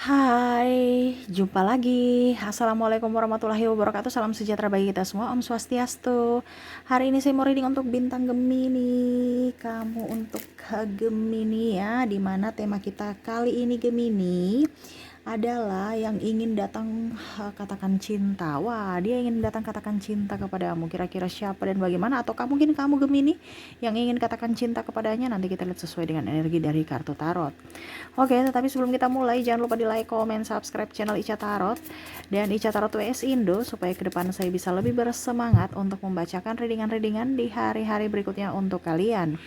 Hai, jumpa lagi. Assalamualaikum warahmatullahi wabarakatuh. Salam sejahtera bagi kita semua. Om Swastiastu. Hari ini saya mau reading untuk bintang Gemini. Kamu untuk Gemini ya, dimana tema kita kali ini Gemini adalah yang ingin datang katakan cinta. Wah, dia ingin datang katakan cinta kepadamu. Kira-kira siapa dan bagaimana? Ataukah mungkin kamu Gemini yang ingin katakan cinta kepadanya? Nanti kita lihat sesuai dengan energi dari kartu tarot. Oke, tetapi sebelum kita mulai, jangan lupa di like, comment, subscribe channel Ica Tarot dan Ica Tarot WS Indo supaya ke depan saya bisa lebih bersemangat untuk membacakan readingan-readingan di hari-hari berikutnya untuk kalian.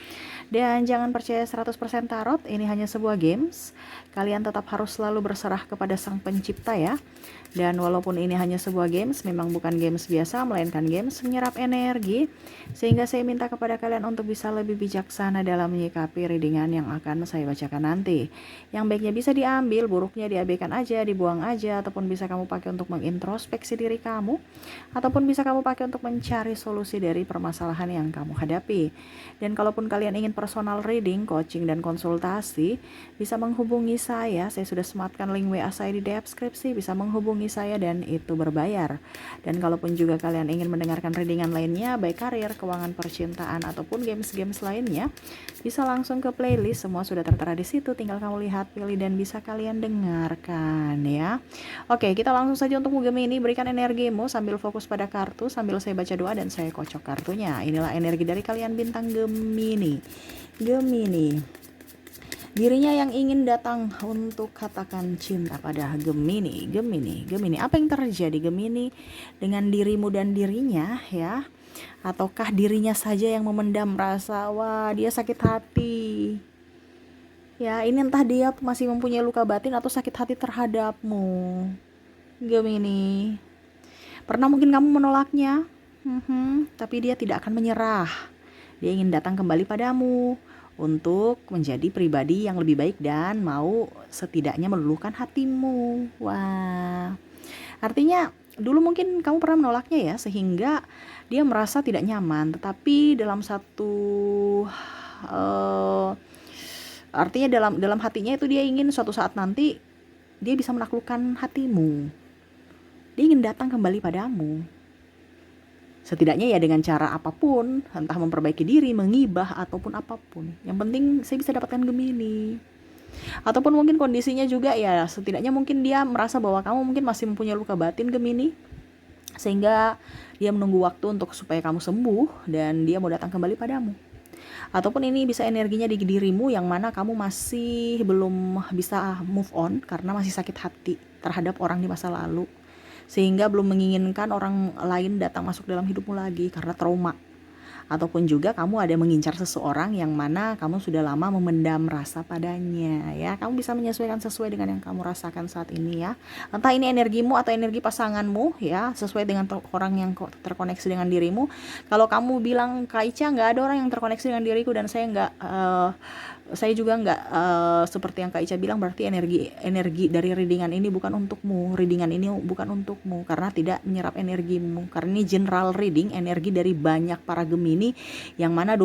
Dan jangan percaya 100% tarot, ini hanya sebuah games. Kalian tetap harus selalu berserah kepada Sang Pencipta ya. Dan walaupun ini hanya sebuah games, memang bukan games biasa, melainkan games menyerap energi. Sehingga saya minta kepada kalian untuk bisa lebih bijaksana dalam menyikapi readingan yang akan saya bacakan nanti. Yang baiknya bisa diambil, buruknya diabaikan aja, dibuang aja, ataupun bisa kamu pakai untuk mengintrospeksi diri kamu, ataupun bisa kamu pakai untuk mencari solusi dari permasalahan yang kamu hadapi. Dan kalaupun kalian ingin personal reading, coaching, dan konsultasi, bisa menghubungi saya sudah sematkan link WA saya di deskripsi, bisa menghubungi saya dan itu berbayar. Dan kalaupun juga kalian ingin mendengarkan readingan lainnya, baik karir, keuangan, percintaan, ataupun games-games lainnya, bisa langsung ke playlist, semua sudah tertera di situ, tinggal kamu lihat, pilih, dan bisa kalian dengarkan ya. Oke, kita langsung saja untuk Gemini, berikan energimu sambil fokus pada kartu, sambil saya baca doa dan saya kocok kartunya. Inilah energi dari kalian bintang Gemini. Dirinya yang ingin datang untuk katakan cinta pada Gemini. Apa yang terjadi Gemini dengan dirimu dan dirinya ya? Ataukah dirinya saja yang memendam rasa, wah dia sakit hati. Ya, ini entah dia masih mempunyai luka batin atau sakit hati terhadapmu. Gemini. Pernah mungkin kamu menolaknya, tapi dia tidak akan menyerah. Dia ingin datang kembali padamu untuk menjadi pribadi yang lebih baik dan mau setidaknya meluluhkan hatimu. Wah, artinya dulu mungkin kamu pernah menolaknya ya, sehingga dia merasa tidak nyaman. Tetapi dalam satu artinya dalam hatinya itu dia ingin suatu saat nanti dia bisa menaklukkan hatimu. Dia ingin datang kembali padamu. Setidaknya ya dengan cara apapun, entah memperbaiki diri, mengibah, ataupun apapun. Yang penting saya bisa dapatkan Gemini. Ataupun mungkin kondisinya juga ya, setidaknya mungkin dia merasa bahwa kamu mungkin masih mempunyai luka batin Gemini. Sehingga dia menunggu waktu untuk supaya kamu sembuh dan dia mau datang kembali padamu. Ataupun ini bisa energinya di dirimu yang mana kamu masih belum bisa move on karena masih sakit hati terhadap orang di masa lalu, sehingga belum menginginkan orang lain datang masuk dalam hidupmu lagi karena trauma. Ataupun juga kamu ada mengincar seseorang yang mana kamu sudah lama memendam rasa padanya ya. Kamu bisa menyesuaikan sesuai dengan yang kamu rasakan saat ini ya. Entah ini energimu atau energi pasanganmu ya, sesuai dengan orang yang terkoneksi dengan dirimu. Kalau kamu bilang, Kak Ica nggak ada orang yang terkoneksi dengan diriku dan saya juga nggak seperti yang Kak Ica bilang, berarti energi dari readingan ini bukan untukmu. Readingan ini bukan untukmu karena tidak menyerap energimu. Karena ini general reading, energi dari banyak para Gemini yang mana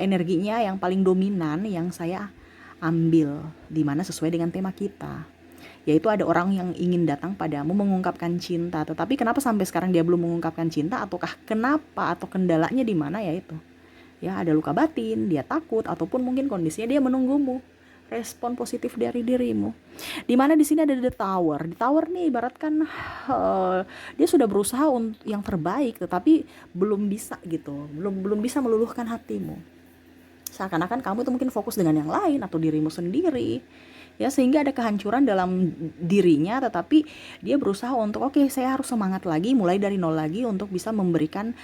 energinya yang paling dominan yang saya ambil, dimana sesuai dengan tema kita, yaitu ada orang yang ingin datang padamu mengungkapkan cinta. Tetapi kenapa sampai sekarang dia belum mengungkapkan cinta, ataukah kenapa atau kendalanya di mana, yaitu ya ada luka batin, dia takut, ataupun mungkin kondisinya dia menunggumu respon positif dari dirimu. Dimana di sini ada the tower. The tower nih ibaratkan dia sudah berusaha untuk yang terbaik, tetapi belum bisa gitu, belum bisa meluluhkan hatimu. Seakan-akan kamu tuh mungkin fokus dengan yang lain atau dirimu sendiri ya, sehingga ada kehancuran dalam dirinya. Tetapi dia berusaha untuk saya harus semangat lagi, mulai dari nol lagi untuk bisa memberikan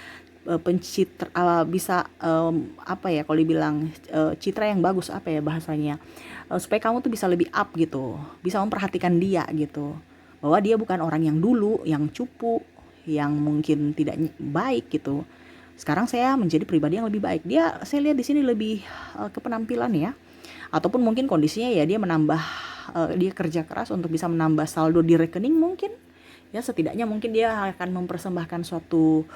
pencitra, bisa kalau dibilang citra yang bagus, bahasanya, supaya kamu tuh bisa lebih up gitu, bisa memperhatikan dia gitu, bahwa dia bukan orang yang dulu yang cupu, yang mungkin tidak baik gitu. Sekarang saya menjadi pribadi yang lebih baik. Saya lihat di sini lebih ke penampilan ya, ataupun mungkin kondisinya ya dia menambah, dia kerja keras untuk bisa menambah saldo di rekening mungkin ya. Setidaknya mungkin dia akan mempersembahkan suatu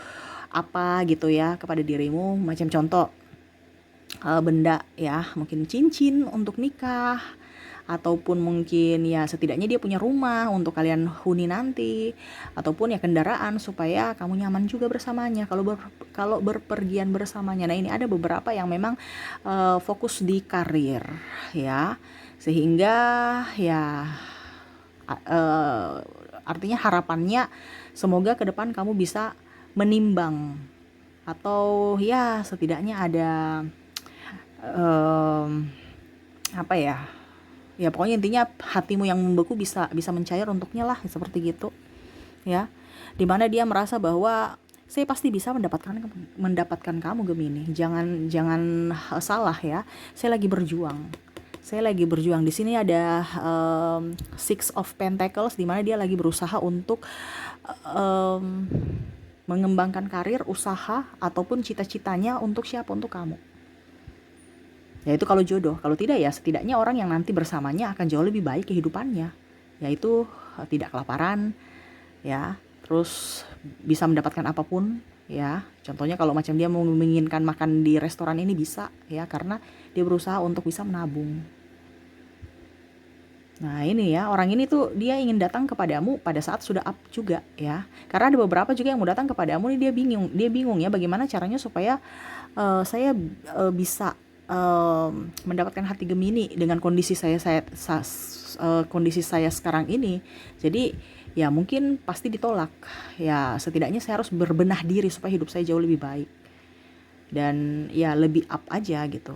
apa gitu ya kepada dirimu, macam contoh benda ya, mungkin cincin untuk nikah, ataupun mungkin ya setidaknya dia punya rumah untuk kalian huni nanti, ataupun ya kendaraan supaya kamu nyaman juga bersamanya kalau berpergian bersamanya. Nah, ini ada beberapa yang memang fokus di karir ya, sehingga ya artinya harapannya semoga ke depan kamu bisa menimbang, atau ya setidaknya ada apa ya, ya pokoknya intinya hatimu yang membeku bisa mencair untuknya lah, seperti gitu ya, dimana dia merasa bahwa saya pasti bisa mendapatkan kamu Gemini. Jangan salah ya, saya lagi berjuang di sini. Ada Six of Pentacles, di mana dia lagi berusaha untuk mengembangkan karir, usaha, ataupun cita-citanya untuk siapa, untuk kamu. Yaitu kalau jodoh, kalau tidak ya setidaknya orang yang nanti bersamanya akan jauh lebih baik kehidupannya, yaitu tidak kelaparan ya, terus bisa mendapatkan apapun ya. Contohnya kalau macam dia mau menginginkan makan di restoran ini bisa ya, karena dia berusaha untuk bisa menabung. Nah ini ya, orang ini tuh dia ingin datang kepadamu pada saat sudah up juga ya, karena ada beberapa juga yang mau datang kepadamu nih, dia bingung ya bagaimana caranya supaya saya bisa mendapatkan hati Gemini dengan kondisi kondisi saya sekarang ini. Jadi ya mungkin pasti ditolak ya, setidaknya saya harus berbenah diri supaya hidup saya jauh lebih baik dan ya lebih up aja gitu.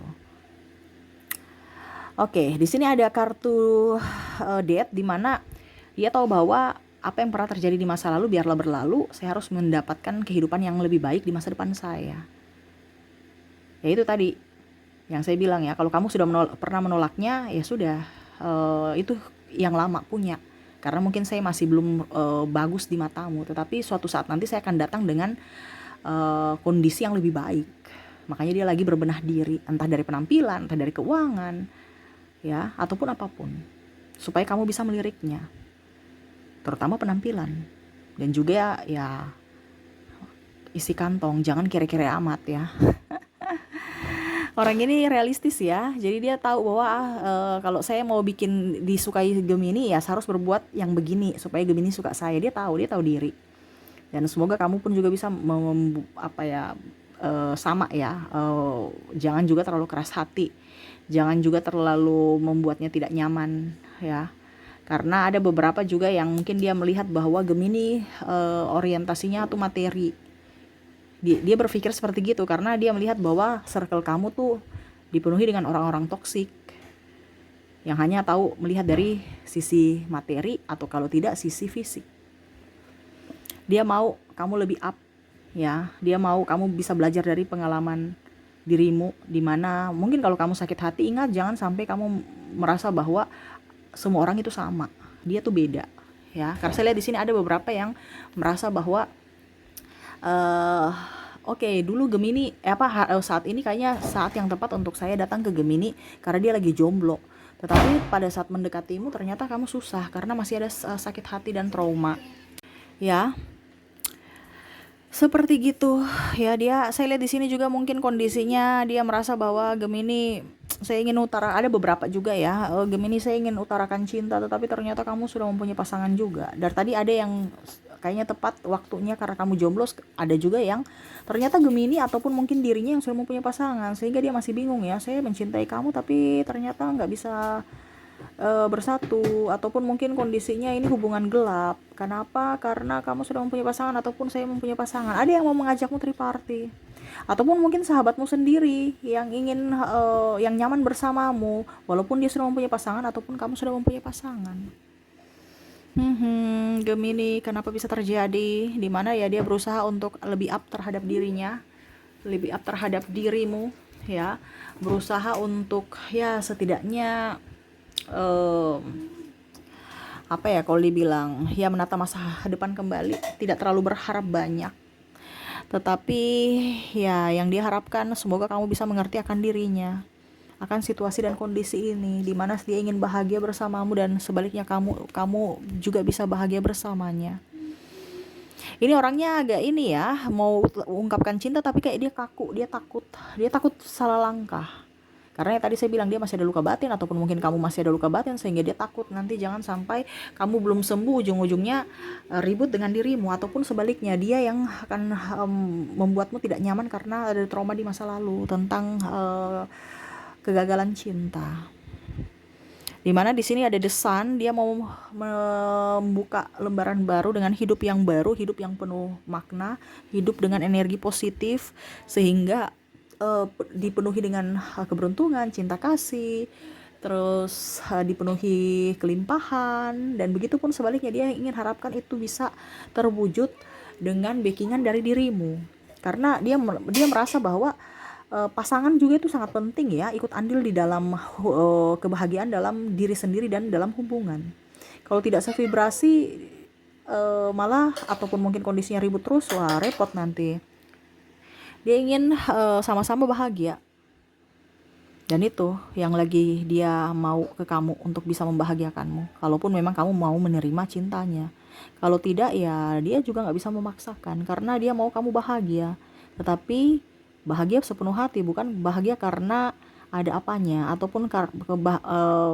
Oke, di sini ada kartu Death, di mana dia tahu bahwa apa yang pernah terjadi di masa lalu biarlah berlalu, saya harus mendapatkan kehidupan yang lebih baik di masa depan saya. Ya itu tadi yang saya bilang ya, kalau kamu sudah pernah menolaknya ya sudah, itu yang lama punya, karena mungkin saya masih belum bagus di matamu, tetapi suatu saat nanti saya akan datang dengan kondisi yang lebih baik. Makanya dia lagi berbenah diri, entah dari penampilan, entah dari keuangan ya, ataupun apapun, supaya kamu bisa meliriknya, terutama penampilan dan juga ya isi kantong, jangan kere-kere amat ya. Orang ini realistis ya, jadi dia tahu bahwa kalau saya mau bikin disukai Gemini ya harus berbuat yang begini supaya Gemini suka saya. Dia tahu diri. Dan semoga kamu pun juga bisa sama ya, jangan juga terlalu keras hati, jangan juga terlalu membuatnya tidak nyaman ya, karena ada beberapa juga yang mungkin dia melihat bahwa Gemini orientasinya tuh materi. Dia berpikir seperti gitu karena dia melihat bahwa circle kamu tuh dipenuhi dengan orang-orang toksik yang hanya tahu melihat dari sisi materi, atau kalau tidak sisi fisik. Dia mau kamu lebih up ya, dia mau kamu bisa belajar dari pengalaman dirimu, dimana mungkin kalau kamu sakit hati, ingat jangan sampai kamu merasa bahwa semua orang itu sama, dia tuh beda ya. Karena saya lihat di sini ada beberapa yang merasa bahwa oke, dulu Gemini saat ini kayaknya saat yang tepat untuk saya datang ke Gemini karena dia lagi jomblo. Tetapi pada saat mendekatimu ternyata kamu susah karena masih ada sakit hati dan trauma. Ya. Seperti gitu. Ya, saya lihat di sini juga mungkin kondisinya dia merasa bahwa Gemini, saya ingin ada beberapa juga ya. Gemini, saya ingin utarakan cinta, tetapi ternyata kamu sudah mempunyai pasangan juga. Dari tadi ada yang kayaknya tepat waktunya karena kamu jomblo, ada juga yang ternyata Gemini ataupun mungkin dirinya yang sudah mempunyai pasangan, sehingga dia masih bingung ya, saya mencintai kamu tapi ternyata nggak bisa bersatu, ataupun mungkin kondisinya ini hubungan gelap. Kenapa? Karena kamu sudah mempunyai pasangan ataupun saya mempunyai pasangan. Ada yang mau mengajakmu triparty, ataupun mungkin sahabatmu sendiri yang ingin yang nyaman bersamamu walaupun dia sudah mempunyai pasangan ataupun kamu sudah mempunyai pasangan. Gemini, kenapa bisa terjadi? Dimana ya dia berusaha untuk lebih up terhadap dirinya, lebih up terhadap dirimu ya, berusaha untuk ya setidaknya kalau dibilang ya menata masa depan kembali, tidak terlalu berharap banyak, tetapi ya yang dia harapkan semoga kamu bisa mengerti akan dirinya, akan situasi dan kondisi ini, dimana dia ingin bahagia bersamamu dan sebaliknya kamu juga bisa bahagia bersamanya. Ini orangnya agak ini ya, mau ungkapkan cinta tapi kayak dia kaku, dia takut salah langkah. Karena tadi saya bilang dia masih ada luka batin, ataupun mungkin kamu masih ada luka batin, sehingga dia takut nanti jangan sampai kamu belum sembuh ujung-ujungnya ribut dengan dirimu, ataupun sebaliknya dia yang akan membuatmu tidak nyaman karena ada trauma di masa lalu tentang kegagalan cinta. Dimana di sini ada The Sun, dia mau membuka lembaran baru dengan hidup yang baru, hidup yang penuh makna, hidup dengan energi positif, sehingga dipenuhi dengan keberuntungan, cinta kasih, terus dipenuhi kelimpahan, dan begitu pun sebaliknya dia ingin harapkan itu bisa terwujud dengan backingan dari dirimu, karena dia merasa bahwa pasangan juga itu sangat penting ya, ikut andil di dalam kebahagiaan dalam diri sendiri dan dalam hubungan. Kalau tidak sevibrasi malah ataupun mungkin kondisinya ribut terus, wah repot nanti. Dia ingin sama-sama bahagia, dan itu yang lagi dia mau ke kamu untuk bisa membahagiakanmu, kalaupun memang kamu mau menerima cintanya. Kalau tidak ya dia juga nggak bisa memaksakan, karena dia mau kamu bahagia, tetapi bahagia sepenuh hati, bukan bahagia karena ada apanya, ataupun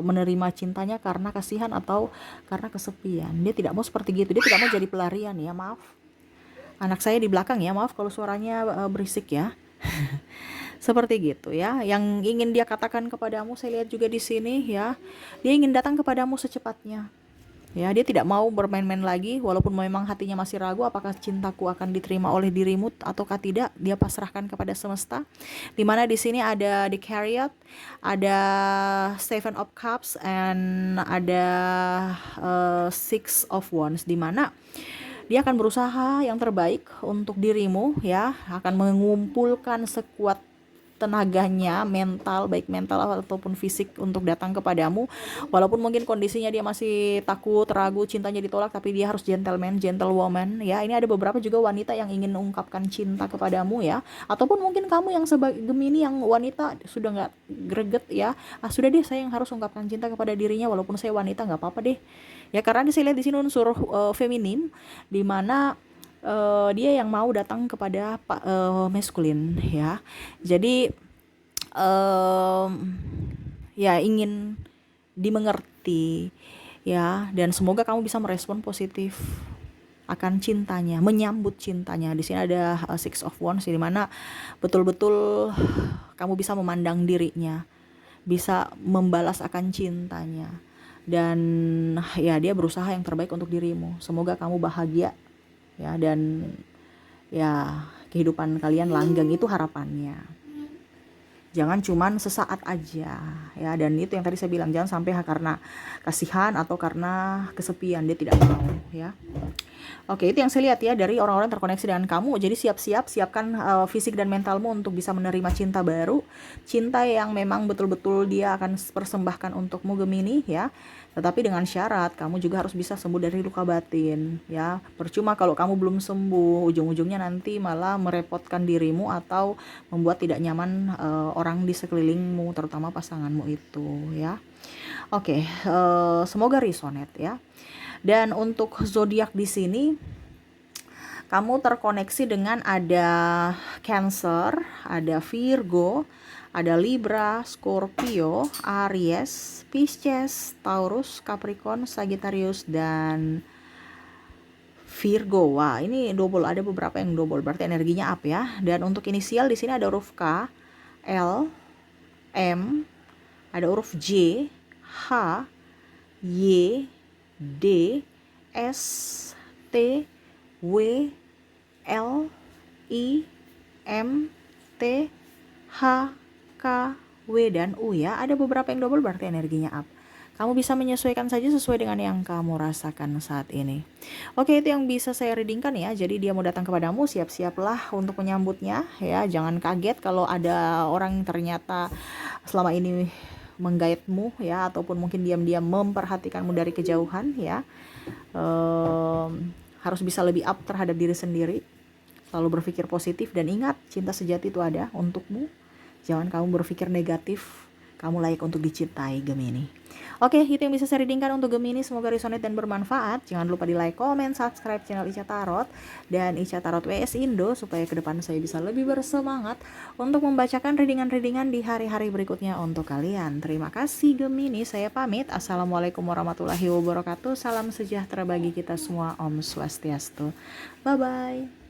menerima cintanya karena kasihan atau karena kesepian. Dia tidak mau seperti gitu, dia tidak mau jadi pelarian ya. Maaf, anak saya di belakang ya, maaf kalau suaranya berisik ya. Seperti gitu ya, yang ingin dia katakan kepadamu, saya lihat juga di sini ya, dia ingin datang kepadamu secepatnya. Ya, dia tidak mau bermain-main lagi, walaupun memang hatinya masih ragu apakah cintaku akan diterima oleh dirimu ataukah tidak. Dia pasrahkan kepada semesta. Dimana di sini ada The Chariot, ada Seven of Cups, and ada Six of Wands. Dimana dia akan berusaha yang terbaik untuk dirimu ya, akan mengumpulkan sekuat tenaganya, mental, baik mental ataupun fisik, untuk datang kepadamu, walaupun mungkin kondisinya dia masih takut, ragu, cintanya ditolak, tapi dia harus gentlewoman ya. Ini ada beberapa juga wanita yang ingin mengungkapkan cinta kepadamu ya, ataupun mungkin kamu yang sebagai Gemini yang wanita sudah nggak greget ya, sudah deh saya yang harus ungkapkan cinta kepada dirinya, walaupun saya wanita nggak apa-apa deh ya, karena saya lihat di sini unsur feminim, di mana dia yang mau datang kepada maskulin ya. Jadi ya ingin dimengerti ya, dan semoga kamu bisa merespon positif akan cintanya, menyambut cintanya. Di sini ada Six of Wands, di mana betul-betul kamu bisa memandang dirinya, bisa membalas akan cintanya, dan ya dia berusaha yang terbaik untuk dirimu. Semoga kamu bahagia ya, dan ya kehidupan kalian langgeng, itu harapannya. Jangan cuman sesaat aja ya, dan itu yang tadi saya bilang, jangan sampai karena kasihan atau karena kesepian dia tidak mau ya. Oke, itu yang saya lihat ya dari orang-orang terkoneksi dengan kamu. Jadi siapkan fisik dan mentalmu untuk bisa menerima cinta baru, cinta yang memang betul-betul dia akan persembahkan untukmu Gemini ya. Tetapi dengan syarat kamu juga harus bisa sembuh dari luka batin ya. Percuma kalau kamu belum sembuh, ujung-ujungnya nanti malah merepotkan dirimu atau membuat tidak nyaman orang di sekelilingmu, terutama pasanganmu itu ya. Oke, semoga resonate ya. Dan untuk zodiak di sini, kamu terkoneksi dengan ada Cancer, ada Virgo, ada Libra, Scorpio, Aries, Pisces, Taurus, Capricorn, Sagittarius, dan Virgo. Wah, ini double, ada beberapa yang double, berarti energinya up ya. Dan untuk inisial di sini ada huruf K, L, M, ada huruf J, H, Y, D, S, T, W, L, I, M, T, H, K, W, dan U ya. Ada beberapa yang double, berarti energinya up. Kamu bisa menyesuaikan saja sesuai dengan yang kamu rasakan saat ini. Oke, itu yang bisa saya readingkan ya. Jadi dia mau datang kepadamu, siap-siaplah untuk menyambutnya ya. Jangan kaget kalau ada orang yang ternyata selama ini menggaitmu ya, ataupun mungkin diam-diam memperhatikanmu dari kejauhan ya. Harus bisa lebih up terhadap diri sendiri, selalu berpikir positif, dan ingat cinta sejati itu ada untukmu. Jangan kamu berpikir negatif, Kamu layak untuk dicintai, Gemini. Oke, itu yang bisa saya readingkan untuk Gemini. Semoga resonate dan bermanfaat. Jangan lupa di like, comment, subscribe channel Ica Tarot dan Ica Tarot WS Indo supaya ke depan saya bisa lebih bersemangat untuk membacakan readingan-readingan di hari-hari berikutnya untuk kalian. Terima kasih Gemini, saya pamit. Assalamualaikum warahmatullahi wabarakatuh. Salam sejahtera bagi kita semua. Om Swastiastu. Bye-bye.